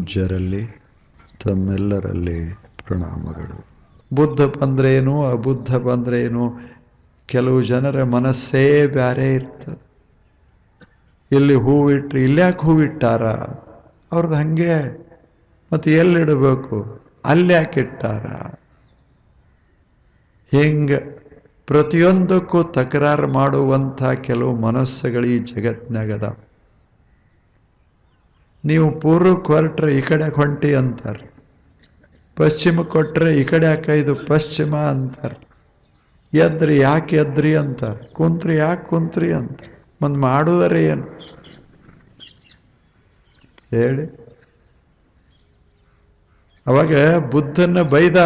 ಪೂಜ್ಯರಲ್ಲಿ ತಮ್ಮೆಲ್ಲರಲ್ಲಿ ಪ್ರಣಾಮಗಳು. ಬುದ್ಧ ಬಂದ್ರೇನು ಅಬುದ್ಧ ಬಂದ್ರೇನು ಕೆಲವು ಜನರ ಮನಸ್ಸೇ ಬ್ಯಾರೆ ಇರ್ತದೆ. ಇಲ್ಲಿ ಹೂವಿಟ್ರು ಇಲ್ಯಾಕೆ ಹೂವಿಟ್ಟಾರ ಅವ್ರದ್ದು ಹಂಗೆ, ಮತ್ತು ಎಲ್ಲಿಡಬೇಕು ಅಲ್ಯಾಕೆ ಇಟ್ಟಾರ, ಹಿಂಗೆ ಪ್ರತಿಯೊಂದಕ್ಕೂ ತಕರಾರು ಮಾಡುವಂಥ ಕೆಲವು ಮನಸ್ಸುಗಳು ಈ ಜಗತ್ನಾಗದ. ನೀವು ಪೂರ್ವಕ್ಕೆ ಹೊರಟ್ರೆ ಈ ಕಡೆ ಹೊಂಟಿ ಅಂತಾರೆ, ಪಶ್ಚಿಮಕ್ಕೆ ಕೊಟ್ಟರೆ ಈ ಕಡೆ ಯಾಕೆ ಇದು ಪಶ್ಚಿಮ ಅಂತಾರೆ, ಎದ್ರಿ ಯಾಕೆ ಎದ್ರಿ ಅಂತಾರೆ, ಕುಂತ್ರಿ ಯಾಕೆ ಕುಂತ್ರಿ ಅಂತ. ಒಂದು ಮಾಡುವುದರೆ ಏನು ಹೇಳಿ? ಅವಾಗ ಬುದ್ಧನ ಬೈದ,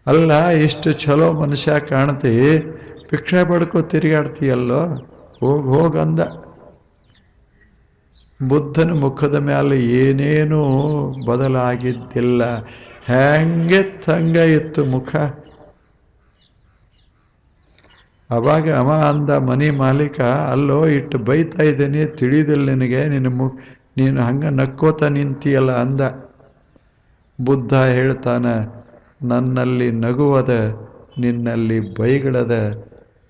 ಅಲ್ಲ ಇಷ್ಟು ಚಲೋ ಮನುಷ್ಯ ಕಾಣ್ತಿ, ಭಿಕ್ಷೆ ಪಡ್ಕೋ ತಿರುಗಾಡ್ತೀಯಲ್ಲೋ, ಹೋಗಂದ. ಬುದ್ಧನ ಮುಖದ ಮೇಲೆ ಏನೇನೂ ಬದಲಾಗಿದ್ದಿಲ್ಲ, ಹಂಗೆ ಇತ್ತು ಮುಖ. ಅವಾಗ ಅವ ಅಂದ ಮನೆ ಮಾಲೀಕ, ಅಲ್ಲೋ ಇಟ್ಟು ಬೈತಾ ಇದ್ದೇನೆ ತಿಳಿದಿಲ್ಲ ನಿನಗೆ, ನೀನು ಹಂಗೆ ನಕ್ಕೋತ ನಿಂತಿಯಲ್ಲ ಅಂದ. ಬುದ್ಧ ಹೇಳ್ತಾನ, ನನ್ನಲ್ಲಿ ನಗುವದ ನಿನ್ನಲ್ಲಿ ಬೈಗಳದ,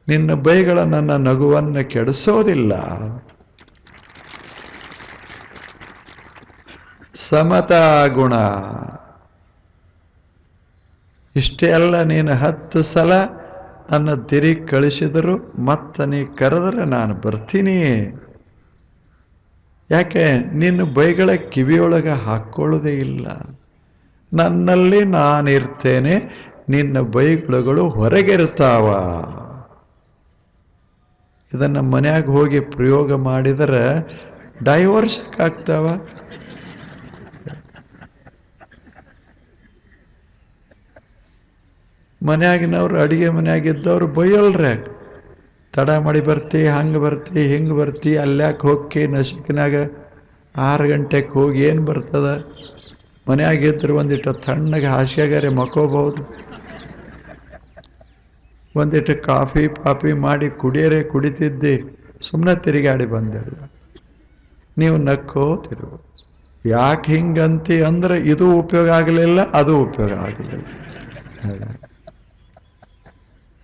ನಿನ್ನ ಬೈಗಳ ನನ್ನ ನಗುವನ್ನು ಕೆಡಿಸೋದಿಲ್ಲ. ಸಮತಾ ಗುಣ. ಇಷ್ಟೇ ಅಲ್ಲ, ನೀನು 10 ಸಲ ನನ್ನ ತಿರುಗಿ ಕಳಿಸಿದರು ಮತ್ತೆ ನೀ ಕರೆದ್ರೆ ನಾನು ಬರ್ತೀನಿ. ಯಾಕೆ? ನಿನ್ನ ಬೈಗಳ ಕಿವಿಯೊಳಗೆ ಹಾಕ್ಕೊಳ್ಳೋದೇ ಇಲ್ಲ. ನನ್ನಲ್ಲಿ ನಾನಿರ್ತೇನೆ, ನಿನ್ನ ಬೈಗಳು ಹೊರಗಿರ್ತಾವ. ಇದನ್ನು ಮನ್ಯಾಗ ಹೋಗಿ ಪ್ರಯೋಗ ಮಾಡಿದರೆ ಡೈವರ್ಷಕ್ಕಾಗ್ತಾವ. ಮನ್ಯಾಗಿನವ್ರು ಅಡುಗೆ ಮನ್ಯಾಗಿದ್ದವ್ರು ಬೈಯಲ್ರಿ, ತಡ ಮಾಡಿ ಬರ್ತಿ, ಹಂಗೆ ಬರ್ತಿ, ಹಿಂಗೆ ಬರ್ತಿ, ಅಲ್ಯಾಕೆ ಹೋಗಿ ನಸಿಕಿನಾಗ 6 ಗಂಟೆಗೆ ಹೋಗಿ ಏನು ಬರ್ತದ? ಮನ್ಯಾಗಿದ್ರು ಒಂದಿಟ್ಟು ತಣ್ಣಗೆ ಹಾಸ್ಯಾಗಾರೆ ಮಕ್ಕೋಬಹುದು, ಒಂದಿಟ್ಟು ಕಾಫಿ ಪಾಪಿ ಮಾಡಿ ಕುಡಿತಿದ್ದಿ, ಸುಮ್ಮನೆ ತಿರುಗಾಡಿ ಬಂದಿಲ್ಲ. ನೀವು ನಕ್ಕೋತಿರು. ಯಾಕೆ ಹಿಂಗಂತಿ ಅಂದ್ರೆ ಇದು ಉಪಯೋಗ ಆಗಲಿಲ್ಲ, ಅದು ಉಪಯೋಗ ಆಗಲಿಲ್ಲ.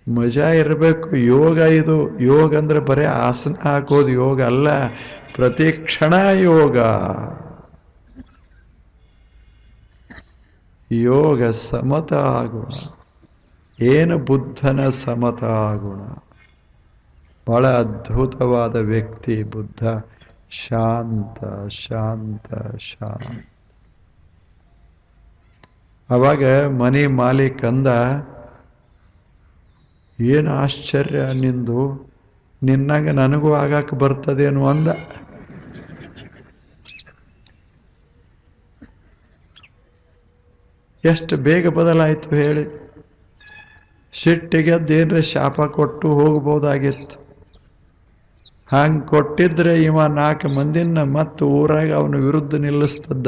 ಮಜಾ ಇರಬೇಕು. ಯೋಗ ಇದು. ಯೋಗ ಅಂದ್ರೆ ಬರೀ ಆಸನ ಹಾಕೋದು ಯೋಗ ಅಲ್ಲ, ಪ್ರತಿ ಕ್ಷಣ ಯೋಗ. ಯೋಗ ಸಮತಾ ಗುಣ. ಏನು ಬುದ್ಧನ ಸಮತಾ ಗುಣ? ಬಹಳ ಅದ್ಭುತವಾದ ವ್ಯಕ್ತಿ ಬುದ್ಧ. ಶಾಂತ ಶಾಂತ ಶಾಂತ. ಅವಾಗ ಮನೆ ಮಾಲೀಕ ಅಂದ, ಏನು ಆಶ್ಚರ್ಯ ನಿಂದು, ನಿನ್ನಾಗ ನನಗೂ ಆಗಕ್ಕೆ ಬರ್ತದೇನು ಅಂದ. ಎಷ್ಟು ಬೇಗ ಬದಲಾಯಿತು ಹೇಳಿ. ಸಿಟ್ಟಿಗೆದ್ದೇನ್ರೆ ಶಾಪ ಕೊಟ್ಟು ಹೋಗ್ಬೋದಾಗಿತ್ತು. ಹಂಗೆ ಕೊಟ್ಟಿದ್ರೆ ಇವ 4 ಮಂದಿನ ಮತ್ತು ಊರಾಗ ಅವನ ವಿರುದ್ಧ ನಿಲ್ಲಿಸ್ತದ್ದ.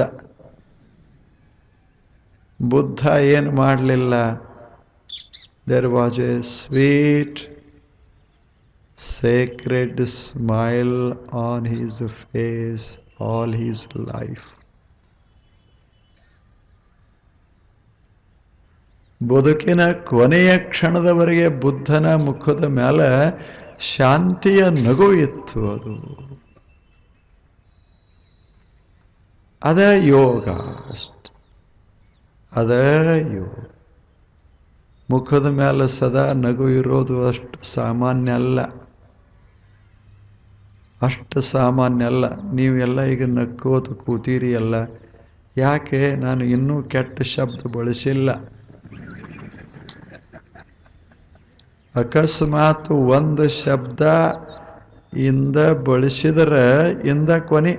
ಬುದ್ಧ ಏನು ಮಾಡಲಿಲ್ಲ. There was a sweet, sacred smile on his face all his life. ಬದುಕಿನ ಕೊನೆಯ ಕ್ಷಣದವರೆಗೆ ಬುದ್ಧನ ಮುಖದ ಮೇಲೆ ಶಾಂತಿಯ ನಗು ಇತ್ತು. ಅದೇ ಯೋಗ. ಅಷ್ಟೆ, ಅದೇ ಯೋಗ. ಮುಖದ ಮೇಲೆ ಸದಾ ನಗು ಇರೋದು ಅಷ್ಟು ಸಾಮಾನ್ಯ ಅಲ್ಲ, ಅಷ್ಟು ಸಾಮಾನ್ಯ ಅಲ್ಲ. ನೀವೆಲ್ಲ ಈಗ ನಕ್ಕೋದು ಕೂತೀರಿ ಅಲ್ಲ, ಯಾಕೆ? ನಾನು ಇನ್ನೂ ಕೆಟ್ಟ ಶಬ್ದ ಬಳಸಿಲ್ಲ. ಅಕಸ್ಮಾತ್ ಒಂದು ಶಬ್ದ ಇಂದ ಬಳಸಿದರೆ ಇಂದ ಕೊನೆ.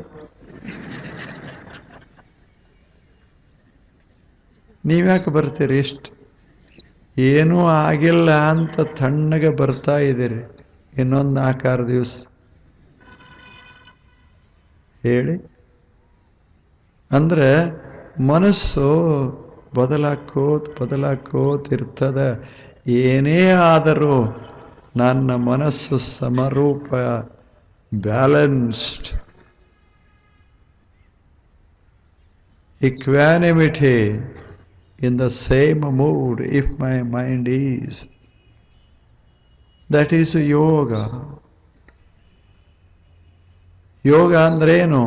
ನೀವ್ಯಾಕೆ ಬರ್ತೀರಿ? ಇಷ್ಟು ಏನೂ ಆಗಿಲ್ಲ ಅಂತ ತಣ್ಣಗೆ ಬರ್ತಾ ಇದ್ದೀರಿ. ಇನ್ನೊಂದು 4-6 ದಿವಸ ಹೇಳಿ. ಅಂದರೆ ಮನಸ್ಸು ಬದಲಾಕೋತಿರ್ತದ. ಏನೇ ಆದರೂ ನನ್ನ ಮನಸ್ಸು ಸಮರೂಪ, balanced. equanimity, in the same mood, if my mind is. That is yoga. ಯೋಗ ಅಂದ್ರೇನು?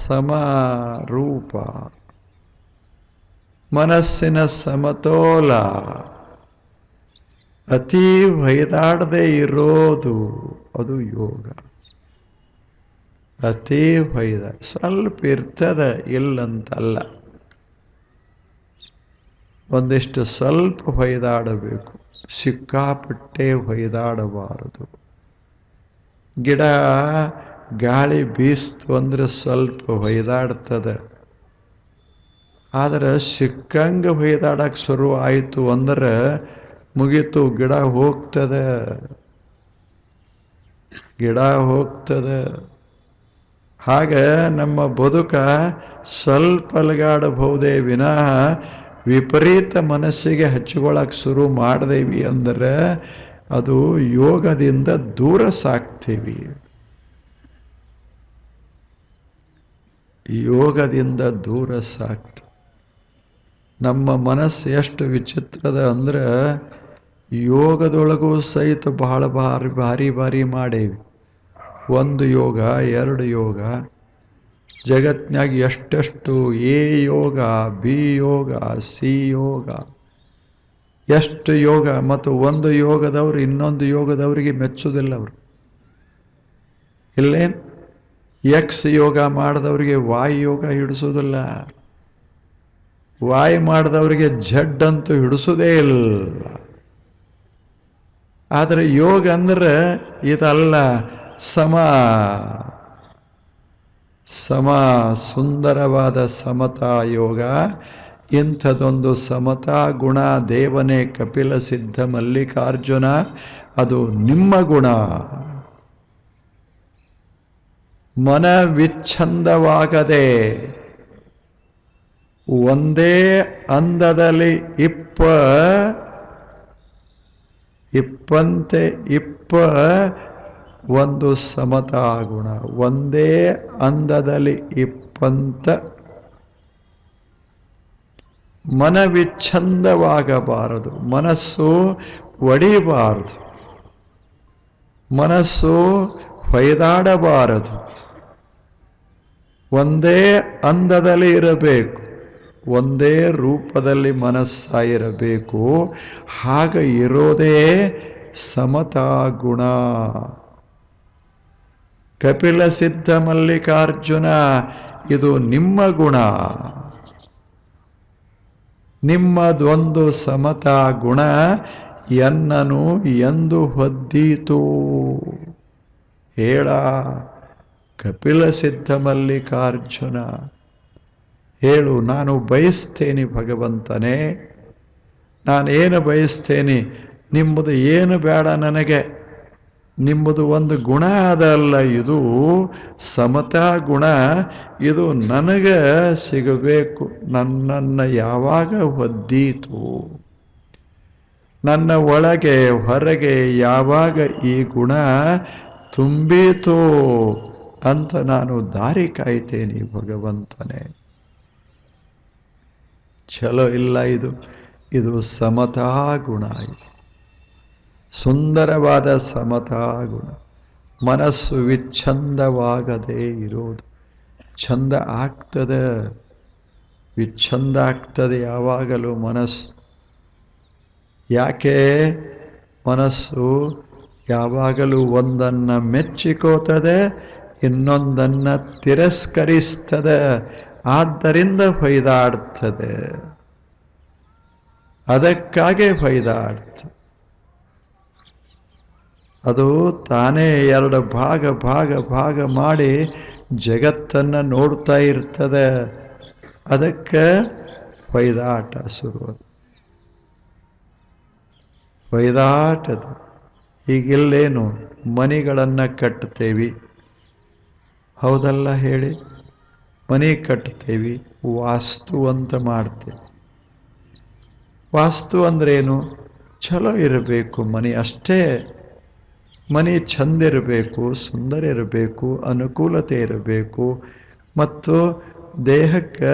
ಸಮರೂಪ, ಮನಸ್ಸಿನ ಸಮತೋಲ, ಅತಿ ಹೊಯ್ದಾಡದೆ ಇರೋದು, ಅದು ಯೋಗ. ಅತಿ ಹೊಯ್ದ ಸ್ವಲ್ಪ ಇರ್ತದ, ಇಲ್ಲಂತಲ್ಲ. ಒಂದಿಷ್ಟು ಸ್ವಲ್ಪ ಹೊಯ್ದಾಡಬೇಕು, ಸಿಕ್ಕಾಪಟ್ಟೆ ಹೊಯ್ದಾಡಬಾರದು. ಗಿಡ ಗಾಳಿ ಬೀಸ್ತು ಅಂದ್ರೆ ಸ್ವಲ್ಪ ಹೊಯ್ದಾಡ್ತದೆ, ಆದರೆ ಸಿಕ್ಕಂಗೆ ಹೊಯ್ದಾಡಕ್ಕೆ ಶುರು ಆಯಿತು ಅಂದ್ರೆ ಮುಗೀತು, ಗಿಡ ಹೋಗ್ತದೆ, ಗಿಡ ಹೋಗ್ತದೆ. ಹಾಗೆ ನಮ್ಮ ಬದುಕ ಸ್ವಲ್ಪ ಅಲಗಾಡಬಹುದೇ ವಿನಃ ವಿಪರೀತ ಮನಸ್ಸಿಗೆ ಹಚ್ಕೊಳ್ಳಕ್ಕೆ ಶುರು ಮಾಡಿದೇವಿ ಅಂದರೆ ಅದು ಯೋಗದಿಂದ ದೂರ ಸಾಕ್ತೀವಿ. ಯೋಗದಿಂದ ದೂರ ಸಾಕ್ತ. ನಮ್ಮ ಮನಸ್ಸು ಎಷ್ಟು ವಿಚಿತ್ರದ ಅಂದ್ರೆ ಯೋಗದೊಳಗೂ ಸಹಿತ ಬಹಳ ಭಾರಿ ಮಾಡೇವಿ. ಒಂದು ಯೋಗ, ಎರಡು ಯೋಗ, ಜಗತ್ನಾಗ ಎಷ್ಟೆಷ್ಟು ಎ ಯೋಗ, ಬಿ ಯೋಗ, ಸಿ ಯೋಗ, ಎಷ್ಟು ಯೋಗ. ಮತ್ತು ಒಂದು ಯೋಗದವರು ಇನ್ನೊಂದು ಯೋಗದವರಿಗೆ ಮೆಚ್ಚುವುದಿಲ್ಲ. ಅವರು ಇಲ್ಲೇನು ಎಕ್ಸ್ ಯೋಗ ಮಾಡಿದವರಿಗೆ ವಾಯ್ ಯೋಗ ಹಿಡಿಸೋದಿಲ್ಲ, ವಾಯ್ ಮಾಡಿದವರಿಗೆ ಝಡ್ ಅಂತೂ ಹಿಡಿಸೋದೇ ಇಲ್ಲ. ಆದರೆ ಯೋಗ ಅಂದ್ರೆ ಇದಲ್ಲ, ಸಮ ಸುಂದರವಾದ ಸಮತಾ ಯೋಗ. ಇಂಥದೊಂದು ಸಮತಾ ಗುಣ ದೇವನೇ ಕಪಿಲ ಸಿದ್ಧ ಮಲ್ಲಿಕಾರ್ಜುನ, ಅದು ನಿಮ್ಮ ಗುಣ. ಮನ ವಿಚ್ಛಂದವಾಗದೆ ಒಂದೇ ಅಂದದಲ್ಲಿ ಇಪ್ಪಂತೆ ಒಂದು ಸಮತಾ ಗುಣ. ಒಂದೇ ಅಂದದಲ್ಲಿ ಇಪ್ಪಂತ ಮನ ವಿಚ್ಛಂದವಾಗಬಾರದು, ಮನಸ್ಸು ಒಡಿಬಾರದು, ಮನಸ್ಸು ಹೊಯ್ದಾಡಬಾರದು. ಒಂದೇ ಅಂದದಲ್ಲಿ ಇರಬೇಕು, ಒಂದೇ ರೂಪದಲ್ಲಿ ಮನಸ್ಸಾಗಿರಬೇಕು. ಹಾಗೆ ಇರೋದೇ ಸಮತಾ ಗುಣ. ಕಪಿಲ ಸಿದ್ಧ ಮಲ್ಲಿಕಾರ್ಜುನ, ಇದು ನಿಮ್ಮ ಗುಣ. ನಿಮ್ಮದೊಂದು ಸಮತಾ ಗುಣ ಎನ್ನನು ಎಂದು ಹೊದ್ದೀತು. ಹೇಳ ಕಪಿಲ ಸಿದ್ಧ ಮಲ್ಲಿಕಾರ್ಜುನ, ಹೇಳು, ನಾನು ಬಯಸ್ತೇನೆ ಭಗವಂತನೇ, ನಾನೇನು ಬಯಸ್ತೇನೆ? ನಿಮ್ಮದು ಏನು ಬೇಡ ನನಗೆ, ನಿಮ್ಮದು ಒಂದು ಗುಣ ಅದಲ್ಲ, ಇದು ಸಮತಾ ಗುಣ. ಇದು ನನಗೆ ಸಿಗಬೇಕು. ನನ್ನನ್ನು ಯಾವಾಗ ಹೊದ್ದೀತು, ನನ್ನ ಒಳಗೆ ಹೊರಗೆ ಯಾವಾಗ ಈ ಗುಣ ತುಂಬೀತು ಅಂತ ನಾನು ದಾರಿ ಕಾಯ್ತೇನೆ ಭಗವಂತನೇ. ಚಲೋ ಇಲ್ಲ ಇದು ಸಮತಾ ಗುಣ. ಇದು ಸುಂದರವಾದ ಸಮತಾ ಗುಣ. ಮನಸ್ಸು ವಿಚ್ಛಂದವಾಗದೇ ಇರೋದು. ಚಂದ ಆಗ್ತದೆ, ವಿಚ್ಛಂದ ಆಗ್ತದೆ ಯಾವಾಗಲೂ ಮನಸ್ಸು. ಯಾಕೆ? ಮನಸ್ಸು ಯಾವಾಗಲೂ ಒಂದನ್ನು ಮೆಚ್ಚಿಕೋತದೆ, ಇನ್ನೊಂದನ್ನು ತಿರಸ್ಕರಿಸ್ತದೆ. ಆದ್ದರಿಂದ ಹೊಯ್ದಾಡ್ತದೆ, ಅದಕ್ಕಾಗೆ ಹೊಯ್ದಾಡ್ತದೆ. ಅದು ತಾನೇ ಎರಡು ಭಾಗ ಮಾಡಿ ಜಗತ್ತನ್ನು ನೋಡ್ತಾ ಇರ್ತದೆ. ಅದಕ್ಕೆ ಹೊಯ್ದಾಟ ಶುರು. ಹೊಯ್ದಾಟದ ಈಗಿಲ್ಲೇನು ಮನೆಗಳನ್ನು ಕಟ್ತೇವಿ, ಹೌದಲ್ಲ ಹೇಳಿ? ಮನೆ ಕಟ್ತೇವಿ, ವಾಸ್ತು ಅಂತ ಮಾಡ್ತೇವೆ. ವಾಸ್ತು ಅಂದ್ರೇನು? ಚಲೋ ಇರಬೇಕು ಮನೆ, ಅಷ್ಟೇ. ಮನೆ ಚಂದ ಇರಬೇಕು, ಸುಂದರ ಇರಬೇಕು, ಅನುಕೂಲತೆ ಇರಬೇಕು, ಮತ್ತು ದೇಹಕ್ಕೆ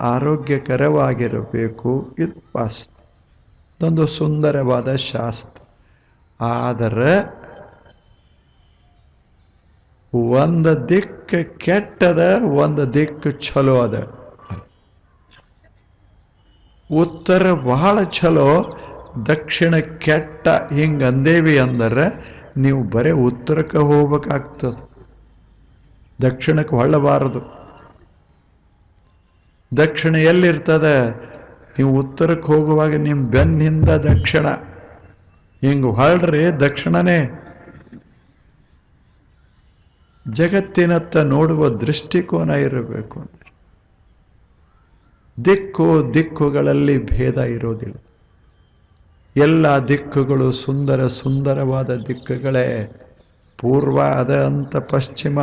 ಆರೋಗ್ಯಕರವಾಗಿರಬೇಕು. ಇದು ವಾಸ್ತು, ಇದೊಂದು ಸುಂದರವಾದ ಶಾಸ್ತ್ರ. ಆದರೆ ಒಂದು ದಿಕ್ಕು ಕೆಟ್ಟದ, ಒಂದು ದಿಕ್ಕು ಚಲೋ ಅದ. ಉತ್ತರ ಬಹಳ ಚಲೋ, ದಕ್ಷಿಣ ಕೆಟ್ಟ. ಹಿಂಗೆ ಅಂದೇವಿ ಅಂದರೆ ನೀವು ಬರೀ ಉತ್ತರಕ್ಕೆ ಹೋಗ್ಬೇಕಾಗ್ತದೆ, ದಕ್ಷಿಣಕ್ಕೆ ಹೊಳ್ಳಬಾರದು. ದಕ್ಷಿಣ ಎಲ್ಲಿರ್ತದೆ? ನೀವು ಉತ್ತರಕ್ಕೆ ಹೋಗುವಾಗ ನಿಮ್ಮ ಬೆನ್ನಿಂದ ದಕ್ಷಿಣ ಹಿಂಗೆ ಹೊಳ್ರಿ, ದಕ್ಷಿಣನೇ. ಜಗತ್ತಿನತ್ತ ನೋಡುವ ದೃಷ್ಟಿಕೋನ ಇರಬೇಕು. ಅಂದರೆ ದಿಕ್ಕುಗಳಲ್ಲಿ ಭೇದ ಇರೋದಿಲ್ಲ. ಎಲ್ಲ ದಿಕ್ಕುಗಳು ಸುಂದರ ಸುಂದರವಾದ ದಿಕ್ಕುಗಳೇ. ಪೂರ್ವ ಅದ ಅಂತ ಪಶ್ಚಿಮ,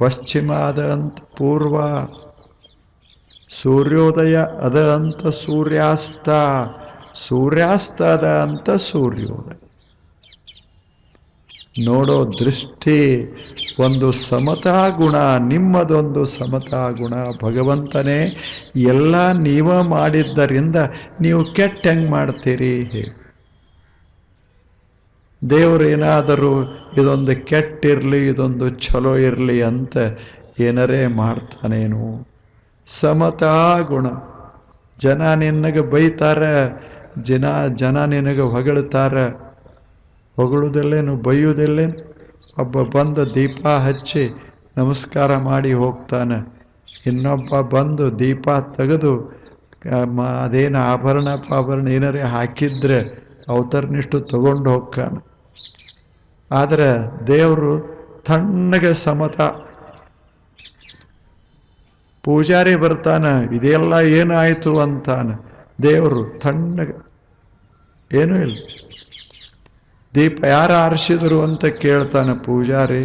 ಪಶ್ಚಿಮ ಅದ ಅಂತ ಪೂರ್ವ, ಸೂರ್ಯೋದಯ ಅದ ಅಂತ ಸೂರ್ಯಾಸ್ತ, ಸೂರ್ಯಾಸ್ತ ಅದ ಅಂತ ಸೂರ್ಯೋದಯ. ನೋಡೋ ದೃಷ್ಟಿ ಒಂದು ಸಮತಾ ಗುಣ, ನಿಮ್ಮದೊಂದು ಸಮತಾ ಗುಣ. ಭಗವಂತನೇ ಎಲ್ಲ ನೀವ ಮಾಡಿದ್ದರಿಂದ ನೀವು ಕೆಟ್ಟ ಹೆಂಗೆ ಮಾಡ್ತೀರಿ? ದೇವರು ಏನಾದರೂ ಇದೊಂದು ಕೆಟ್ಟಿರಲಿ, ಇದೊಂದು ಚಲೋ ಇರಲಿ ಅಂತ ಏನರೇ ಮಾಡ್ತಾನೇನು? ಸಮತಾ ಗುಣ. ಜನ ನಿನಗೆ ಬೈತಾರ, ಜನ ನಿನಗೆ ಹೊಗಳ್ತಾರ. ಹೊಗಳುವುದಲ್ಲೇನು, ಬೈಯುವುದಲ್ಲೇನು? ಒಬ್ಬ ಬಂದು ದೀಪ ಹಚ್ಚಿ ನಮಸ್ಕಾರ ಮಾಡಿ ಹೋಗ್ತಾನೆ, ಇನ್ನೊಬ್ಬ ಬಂದು ದೀಪ ತೆಗೆದು ಅದೇನು ಆಭರಣ ಏನಾರೇ ಹಾಕಿದ್ರೆ ಅವತರನಿಷ್ಟು ತಗೊಂಡು ಹೋಗ್ತಾನೆ. ಆದರೆ ದೇವರು ತಣ್ಣಗೆ ಸಮತ. ಪೂಜಾರಿ ಬರ್ತಾನೆ, ಇದೆಲ್ಲ ಏನಾಯಿತು ಅಂತಾನೆ. ದೇವರು ತಣ್ಣಗೆ, ಏನೂ ಇಲ್ಲ. ದೀಪ ಯಾರು ಆರಿಸಿದ್ರು ಅಂತ ಕೇಳ್ತಾನೆ ಪೂಜಾರಿ,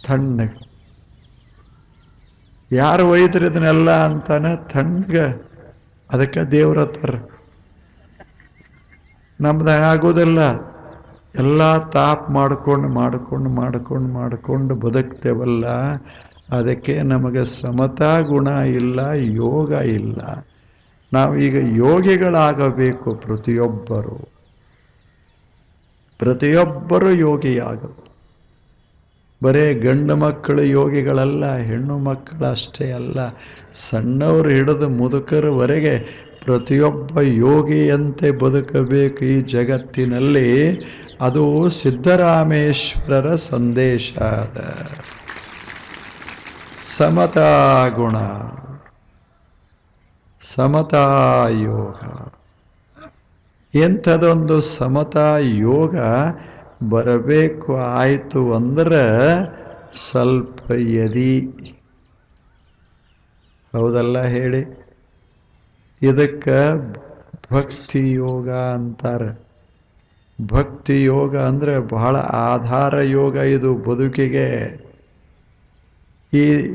ತಣ್ಣಗೆ. ಯಾರು ಒಯ್ದ್ರು ಇದನ್ನೆಲ್ಲ ಅಂತಾನೆ, ತಣ್ಣಗೆ. ಅದಕ್ಕೆ ದೇವ್ರ ಹತ್ರ ನಮ್ದು ಆಗೋದಿಲ್ಲ. ಎಲ್ಲ ತಾಪ್ ಮಾಡ್ಕೊಂಡು ಬದುಕ್ತೇವಲ್ಲ. ಅದಕ್ಕೆ ನಮಗೆ ಸಮತಾ ಗುಣ ಇಲ್ಲ, ಯೋಗ ಇಲ್ಲ. ನಾವೀಗ ಯೋಗಿಗಳಾಗಬೇಕು. ಪ್ರತಿಯೊಬ್ಬರು ಯೋಗಿಯಾಗಬೇಕು. ಬರೇ ಗಂಡು ಮಕ್ಕಳು ಯೋಗಿಗಳಲ್ಲ, ಹೆಣ್ಣು ಮಕ್ಕಳು ಅಷ್ಟೇ ಅಲ್ಲ, ಸಣ್ಣವರು ಹಿಡಿದು ಮುದುಕರವರೆಗೆ ಪ್ರತಿಯೊಬ್ಬ ಯೋಗಿಯಂತೆ ಬದುಕಬೇಕು ಈ ಜಗತ್ತಿನಲ್ಲಿ. ಅದು ಸಿದ್ದರಾಮೇಶ್ವರರ ಸಂದೇಶ. ಸಮತಾ ಗುಣ, ಸಮತಾ ಯೋಗ. ಎಂಥದೊಂದು ಸಮತಾ ಯೋಗ ಬರಬೇಕು ಆಯಿತು ಅಂದ್ರೆ ಸ್ವಲ್ಪ ಎದಿ, ಹೌದಲ್ಲ ಹೇಳಿ? ಇದಕ್ಕೆ ಭಕ್ತಿ ಯೋಗ ಅಂತಾರೆ. ಭಕ್ತಿ ಯೋಗ ಅಂದರೆ ಬಹಳ ಆಧಾರ ಯೋಗ ಇದು ಬದುಕಿಗೆ.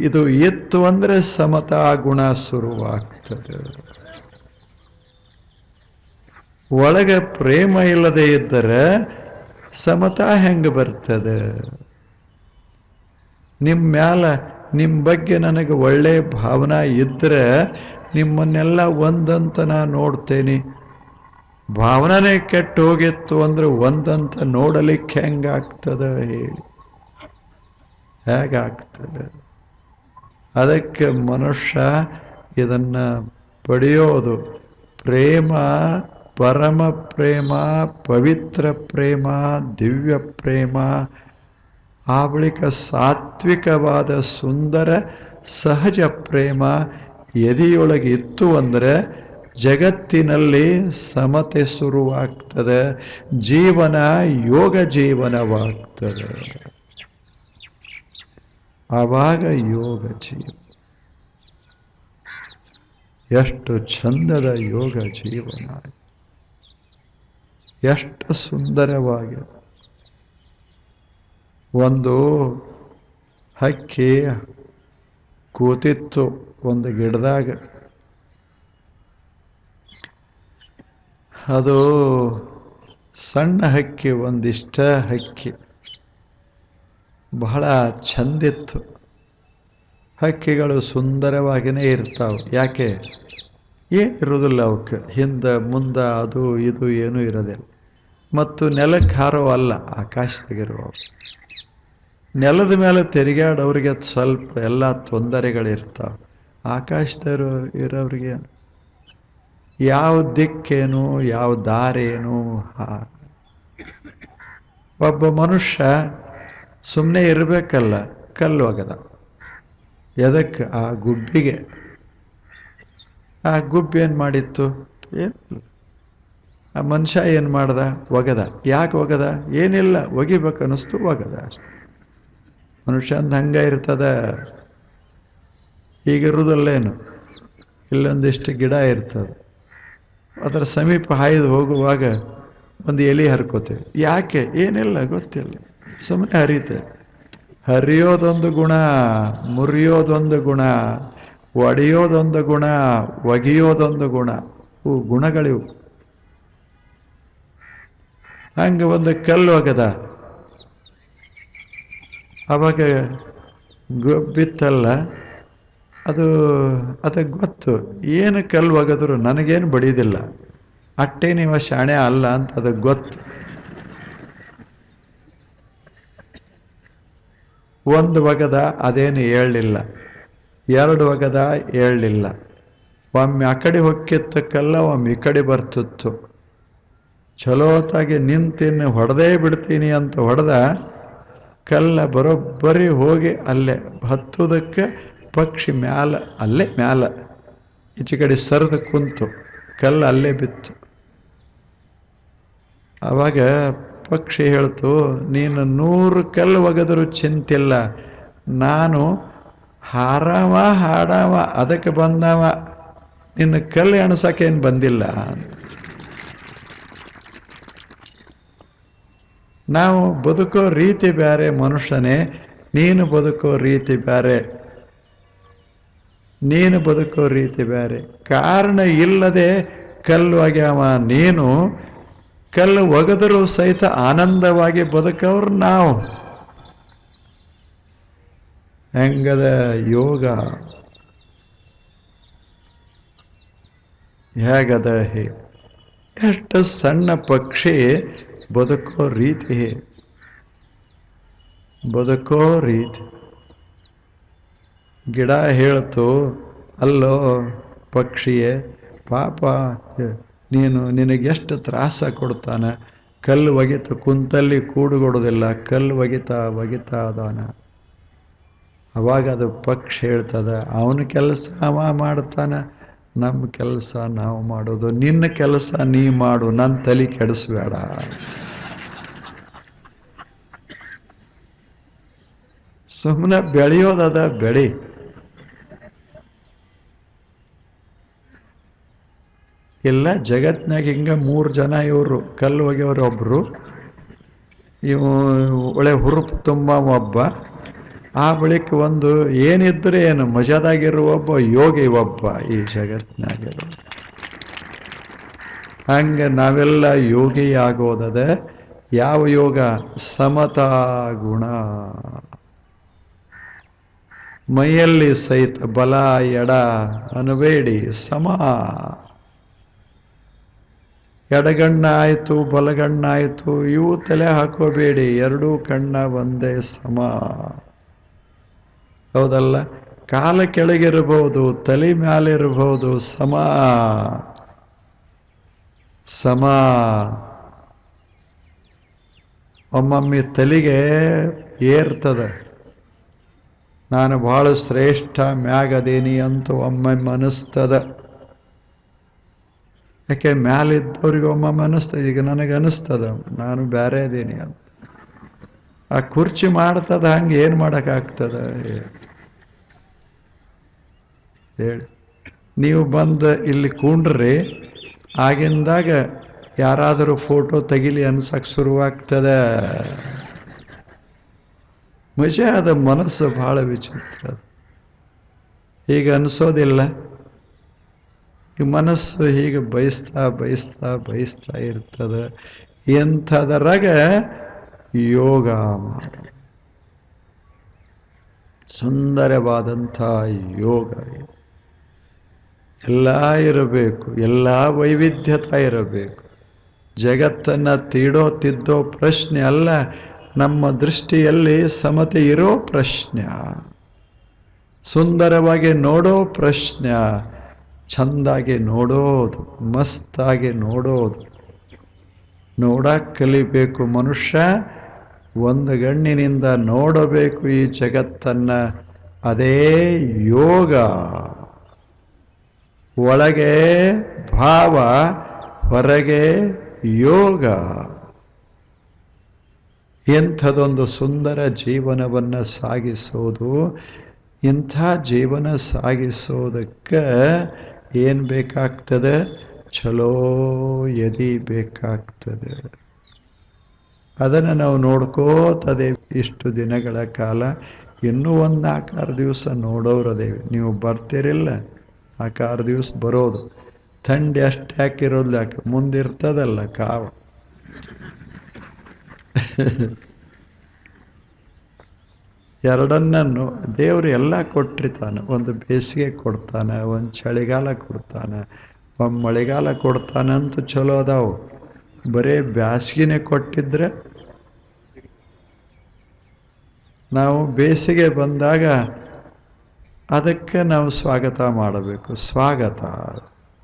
ಇದು ಇತ್ತು ಅಂದರೆ ಸಮತಾ ಗುಣ ಶುರುವಾಗ್ತದೆ. ಒಳಗೆ ಪ್ರೇಮ ಇಲ್ಲದೆ ಇದ್ದರೆ ಸಮತಾ ಹೆಂಗೆ ಬರ್ತದೆ? ನಿಮ್ಮ ಬಗ್ಗೆ ನನಗೆ ಒಳ್ಳೆ ಭಾವನಾ ಇದ್ದರೆ ನಿಮ್ಮನ್ನೆಲ್ಲ ಒಂದಂತ ನಾನು ನೋಡ್ತೇನೆ. ಭಾವನೆ ಕೆಟ್ಟು ಹೋಗಿತ್ತು ಅಂದರೆ ಒಂದಂತ ನೋಡಲಿಕ್ಕೆ ಹೆಂಗಾಗ್ತದೆ ಹೇಳಿ? ಹೇಗಾಗ್ತದೆ? ಅದಕ್ಕೆ ಮನುಷ್ಯ ಇದನ್ನು ಪಡೆಯೋದು. ಪ್ರೇಮ, ಪರಮ ಪ್ರೇಮ, ಪವಿತ್ರ ಪ್ರೇಮ, ದಿವ್ಯ ಪ್ರೇಮ, ಆ ಬಳಿಕ ಸಾತ್ವಿಕವಾದ ಸುಂದರ ಸಹಜ ಪ್ರೇಮ ಎದೆಯೊಳಗೆ ಇತ್ತು ಅಂದರೆ ಜಗತ್ತಿನಲ್ಲಿ ಸಮತೆ ಶುರುವಾಗ್ತದೆ. ಜೀವನ ಯೋಗ ಜೀವನವಾಗ್ತದೆ. ಆವಾಗ ಯೋಗ ಜೀವನ. ಎಷ್ಟು ಚಂದದ ಯೋಗ ಜೀವನ, ಎಷ್ಟು ಸುಂದರವಾಗಿದೆ. ಒಂದು ಹಕ್ಕಿ ಕೂತಿತ್ತು ಒಂದು ಗಿಡದಾಗ. ಅದು ಸಣ್ಣ ಹಕ್ಕಿ, ಒಂದಿಷ್ಟ ಹಕ್ಕಿ, ಬಹಳ ಚಂದಿತ್ತು. ಹಕ್ಕಿಗಳು ಸುಂದರವಾಗಿಯೇ ಇರ್ತಾವೆ. ಯಾಕೆ? ಏನಿರೋದಿಲ್ಲ ಅವಕ್ಕೆ, ಹಿಂದೆ ಮುಂದೆ ಅದು ಇದು ಏನೂ ಇರೋದಿಲ್ಲ. ಮತ್ತು ನೆಲಕ್ಕೆ ಹಾರೋ ಅಲ್ಲ, ಆಕಾಶದಾಗಿರುವ. ನೆಲದ ಮೇಲೆ ತಿರುಗಾಡೋರಿಗೆ ಸ್ವಲ್ಪ ಎಲ್ಲ ತೊಂದರೆಗಳಿರ್ತಾವೆ. ಆಕಾಶದವರು ಇರೋರಿಗೆ ಯಾವ ದಿಕ್ಕೇನು, ಯಾವ ದಾರೇನು. ಒಬ್ಬ ಮನುಷ್ಯ ಸುಮ್ಮನೆ ಇರಬೇಕಲ್ಲ, ಕಲ್ಲು ಒಗದ. ಎದಕ್ಕೆ? ಆ ಗುಬ್ಬಿಗೆ. ಆ ಗುಬ್ಬಿ ಏನು ಮಾಡಿತ್ತು? ಏನಿಲ್ಲ. ಆ ಮನುಷ್ಯ ಏನು ಮಾಡ್ದ? ಒಗದ. ಯಾಕೆ ಒಗದ? ಏನಿಲ್ಲ, ಒಗಿಬೇಕು ಅನ್ನಿಸ್ತು, ಒಗದ. ಮನುಷ್ಯಂದು ಹಂಗೆ ಇರ್ತದ. ಹೀಗಿರುವುದಲ್ಲೇನು, ಇಲ್ಲೊಂದಿಷ್ಟು ಗಿಡ ಇರ್ತದೆ, ಅದರ ಸಮೀಪ ಹಾಯ್ದು ಹೋಗುವಾಗ ಒಂದು ಎಲೆ ಹರ್ಕೋತೇವೆ. ಯಾಕೆ? ಏನಿಲ್ಲ, ಗೊತ್ತಿಲ್ಲ, ಸುಮ್ಮನೆ ಹರಿತೆ. ಹರಿಯೋದೊಂದು ಗುಣ, ಮುರಿಯೋದೊಂದು ಗುಣ, ಒಡೆಯೋದೊಂದು ಗುಣ, ಒಗೆಯೋದೊಂದು ಗುಣ. ಇವು ಗುಣಗಳಿವು. ಹಂಗೆ ಒಂದು ಕಲ್ಲು ಒಗದ. ಅವಾಗ ಗೊಬ್ಬಿತ್ತಲ್ಲ, ಅದಕ್ಕೆ ಗೊತ್ತು, ಏನು ಕಲ್ಲು ಒಗೆದ್ರು ನನಗೇನು ಬಡಿಯೋದಿಲ್ಲ, ಅಟ್ಟೆ ನೀವು ಶಾಣೆ ಅಲ್ಲ ಅಂತ ಅದಕ್ಕೆ ಗೊತ್ತು. ಒಂದು ಒಗದ, ಅದೇನು ಹೇಳಲಿಲ್ಲ. ಎರಡು ಒಗದ, ಹೇಳಲಿಲ್ಲ. ಒಮ್ಮೆ ಆ ಕಡೆ ಹೊಕ್ಕಿತ್ತಕ್ಕಲ್ಲ, ಒಮ್ಮೆ ಈ ಕಡೆ ಬರ್ತಿತ್ತು. ಚಲೋತಾಗಿ ನಿಂತಿನ್ನು ಹೊಡೆದೇ ಬಿಡ್ತೀನಿ ಅಂತ ಹೊಡೆದ ಕಲ್ಲ ಬರೋಬ್ಬರಿ ಹೋಗಿ ಅಲ್ಲೇ ಹತ್ತುವುದಕ್ಕೆ ಪಕ್ಷಿ ಮ್ಯಾಲ, ಅಲ್ಲೇ ಮ್ಯಾಲ ಈಚೆ ಕಡೆ ಸರಿದು ಕುಂತು, ಕಲ್ಲು ಅಲ್ಲೇ ಬಿತ್ತು. ಆವಾಗ ಪಕ್ಷಿ ಹೇಳ್ತು, ನೀನು 100 ಕಲ್ಲು ಒಗೆದರೂ ಚಿಂತಿಲ್ಲ, ನಾನು ಹಾರವ ಹಾಡವ ಅದಕ್ಕೆ ಬಂದವ, ನಿನ್ನ ಕಲ್ಲು ಎಣಸಕ್ಕೇನು ಬಂದಿಲ್ಲ ಅಂತ. ನಾವು ಬದುಕೋ ರೀತಿ ಬೇರೆ ಮನುಷ್ಯನೇ, ನೀನು ಬದುಕೋ ರೀತಿ ಬೇರೆ, ನೀನು ಬದುಕೋ ರೀತಿ ಬೇರೆ. ಕಾರಣ ಇಲ್ಲದೆ ಕಲ್ಲು ಒಗ್ಯಾವ ನೀನು, ಕಲ್ಲು ಒಗೆದರೂ ಸಹಿತ ಆನಂದವಾಗಿ ಬದುಕವ್ರು ನಾವು. ಹೆಂಗದ ಯೋಗ, ಹೇಗದ ಹೇ. ಎಷ್ಟು ಸಣ್ಣ ಪಕ್ಷಿ ಬದುಕೋ ರೀತಿ, ಬದುಕೋ ರೀತಿ. ಗಿಡ ಹೇಳ್ತು, ಅಲ್ಲೋ ಪಕ್ಷಿಯೇ, ಪಾಪ ನಿನಗೆಷ್ಟು ತ್ರಾಸ ಕೊಡ್ತಾನೆ, ಕಲ್ಲು ಒಗಿತು ಕುಂತಲ್ಲಿ ಕೂಡುಗೊಡೋದಿಲ್ಲ, ಕಲ್ಲು ಒಗಿತಾ ಅದಾನ. ಅವಾಗ ಅದು ಪಕ್ಷಿ ಹೇಳ್ತದ, ಅವನ ಕೆಲಸ ಅವ ಮಾಡ್ತಾನೆ, ನಮ್ಮ ಕೆಲಸ ನಾವು ಮಾಡೋದು. ನಿನ್ನ ಕೆಲಸ ನೀ ಮಾಡು, ನನ್ನ ತಲೆ ಕೆಡಿಸ್ಬೇಡ. ಸುಮ್ಮನೆ ಬೆಳೆಯೋದದ ಬೆಳಿ. ಇಲ್ಲ ಜಗತ್ನಾಗ ಹಿಂಗೆ 3 ಜನ ಇವರು, ಕಲ್ಲು ಒಗೆಯವರು ಒಬ್ಬರು, ಇವು ಒಳ್ಳೆ ಹುರುಪು ತುಂಬ ಒಬ್ಬ, ಆ ಬಳಿಕ ಒಂದು ಏನಿದ್ರೆ ಏನು ಮಜಾದಾಗಿರುವ ಒಬ್ಬ ಯೋಗಿ ಒಬ್ಬ ಈ ಜಗತ್ನಾಗಿರೋ. ಹಂಗೆ ನಾವೆಲ್ಲ ಯೋಗಿ ಆಗೋದದ. ಯಾವ ಯೋಗ? ಸಮತಾ ಗುಣ. ಮೈಯಲ್ಲಿ ಸಹಿತ ಬಲ ಎಡ ಅನಬೇಡಿ, ಸಮ. ಎಡಗಣ್ಣಾಯಿತು ಬಲಗಣ್ಣಾಯಿತು ಇವು ತಲೆ ಹಾಕೋಬೇಡಿ, ಎರಡೂ ಕಣ್ಣ ಒಂದೇ ಸಮ. ಹೌದಲ್ಲ? ಕಾಲ ಕೆಳಗಿರಬಹುದು, ತಲೆ ಮ್ಯಾಲಿರಬಹುದು, ಸಮ ಸಮ. ಒಮ್ಮೊಮ್ಮೆ ತಲೆಗೆ ಏರ್ತದ, ನಾನು ಬಹಳ ಶ್ರೇಷ್ಠ ಮ್ಯಾಗದೀನಿ ಅಂತ ಒಮ್ಮೊಮ್ಮೆ ಅನಿಸ್ತದ. ಯಾಕೆ? ಮ್ಯಾಲಿದ್ದವ್ರಿಗೆ ಒಮ್ಮೊಮ್ಮೆ ಅನಿಸ್ತದೆ, ಈಗ ನನಗೆ ಅನಿಸ್ತದ ನಾನು ಬೇರೆ ಅದೀನಿ ಅಂತ. ಆ ಕುರ್ಚಿ ಮಾಡ್ತದ, ಹಂಗೆ ಏನು ಮಾಡೋಕ್ಕಾಗ್ತದ ಹೇಳಿ? ನೀವು ಬಂದು ಇಲ್ಲಿ ಕೂಣ್ರಿ, ಆಗಿಂದಾಗ ಯಾರಾದರೂ ಫೋಟೋ ತೆಗಿಲಿ ಅನ್ಸಕ್ಕೆ ಶುರುವಾಗ್ತದೆ. ಮಜಾ ಅದ. ಮನಸ್ಸು ಭಾಳ ವಿಚಿತ್ರ. ಹೀಗೆ ಅನಿಸೋದಿಲ್ಲ? ಈ ಮನಸ್ಸು ಹೀಗೆ ಬಯಸ್ತಾ ಬಯಸ್ತಾ ಬಯಸ್ತಾ ಇರ್ತದೆ. ಎಂಥದರಾಗ ಯೋಗ ಮಾಡ. ಸುಂದರವಾದಂಥ ಯೋಗ ಇದು. ಎಲ್ಲ ಇರಬೇಕು, ಎಲ್ಲ ವೈವಿಧ್ಯತೆ ಇರಬೇಕು. ಜಗತ್ತನ್ನು ತಿದ್ದೋ ಪ್ರಶ್ನೆ ಅಲ್ಲ, ನಮ್ಮ ದೃಷ್ಟಿಯಲ್ಲಿ ಸಮತೆ ಇರೋ ಪ್ರಶ್ನೆ, ಸುಂದರವಾಗಿ ನೋಡೋ ಪ್ರಶ್ನೆ, ಚೆಂದಾಗಿ ನೋಡೋದು, ಮಸ್ತಾಗಿ ನೋಡೋದು. ನೋಡಕ್ಕೆ ಕಲಿಬೇಕು ಮನುಷ್ಯ. ಒಂದು ಗಣ್ಣಿನಿಂದ ನೋಡಬೇಕು ಈ ಜಗತ್ತನ್ನು. ಅದೇ ಯೋಗ. ಒಳಗೆ ಭಾವ, ಹೊರಗೆ ಯೋಗ. ಇಂಥದೊಂದು ಸುಂದರ ಜೀವನವನ್ನು ಸಾಗಿಸೋದು. ಇಂಥ ಜೀವನ ಸಾಗಿಸೋದಕ್ಕೆ ಏನು ಬೇಕಾಗ್ತದೆ? ಚಲೋ ಎದೆ ಬೇಕಾಗ್ತದೆ. ಅದನ್ನು ನಾವು ನೋಡ್ಕೋತದೆ ಇಷ್ಟು ದಿನಗಳ ಕಾಲ. ಇನ್ನೂ ಒಂದು 4-6 ದಿವಸ ನೋಡೋರದೇವೆ. ನೀವು ಬರ್ತೀರಿಲ್ಲ, 4-6 ದಿವಸ ಬರೋದು. ಥಂಡಿ ಅಷ್ಟು ಯಾಕಿರೋದು? ಯಾಕೆ ಮುಂದಿರ್ತದಲ್ಲ ಕಾವು. ಎರಡನ್ನೂ ದೇವರು ಎಲ್ಲ ಕೊಟ್ಟಿರ್ತಾನೆ. ಒಂದು ಬೇಸಿಗೆ ಕೊಡ್ತಾನೆ, ಒಂದು ಚಳಿಗಾಲ ಕೊಡ್ತಾನೆ, ಒಂದು ಮಳೆಗಾಲ ಕೊಡ್ತಾನೆ. ಅಂತೂ ಚಲೋ ಅದಾವು. ಬರೀ ಬ್ಯಾಸಿಗೆನೇ ಕೊಟ್ಟಿದ್ರೆ, ನಾವು ಬೇಸಿಗೆ ಬಂದಾಗ ಅದಕ್ಕೆ ನಾವು ಸ್ವಾಗತ ಮಾಡಬೇಕು. ಸ್ವಾಗತ,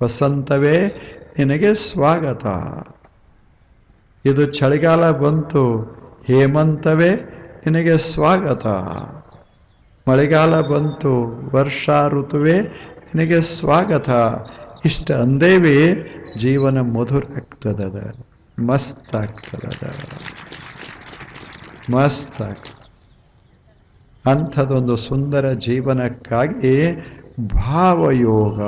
ವಸಂತವೇ ನಿನಗೆ ಸ್ವಾಗತ. ಇದು ಚಳಿಗಾಲ ಬಂತು, ಹೇಮಂತವೇ ನಿನಗೆ ಸ್ವಾಗತ. ಮಳೆಗಾಲ ಬಂತು, ವರ್ಷಾ ಋತುವೇ ನಿನಗೆ ಸ್ವಾಗತ. ಇಷ್ಟ ಅಂದೇವಿ ಜೀವನ ಮಧುರ ಆಗ್ತದ, ಮಸ್ತ್ ಆಗ್ತದ, ಮಸ್ತ್ ಆಗ್ತದೆ. ಅಂಥದ್ದೊಂದು ಸುಂದರ ಜೀವನಕ್ಕಾಗಿ ಭಾವಯೋಗ,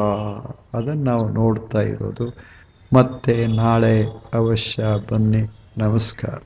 ಅದನ್ನು ನಾವು ನೋಡ್ತಾ ಇರೋದು. ಮತ್ತೆ ನಾಳೆ ಅವಶ್ಯ ಬನ್ನಿ. ನಮಸ್ಕಾರ.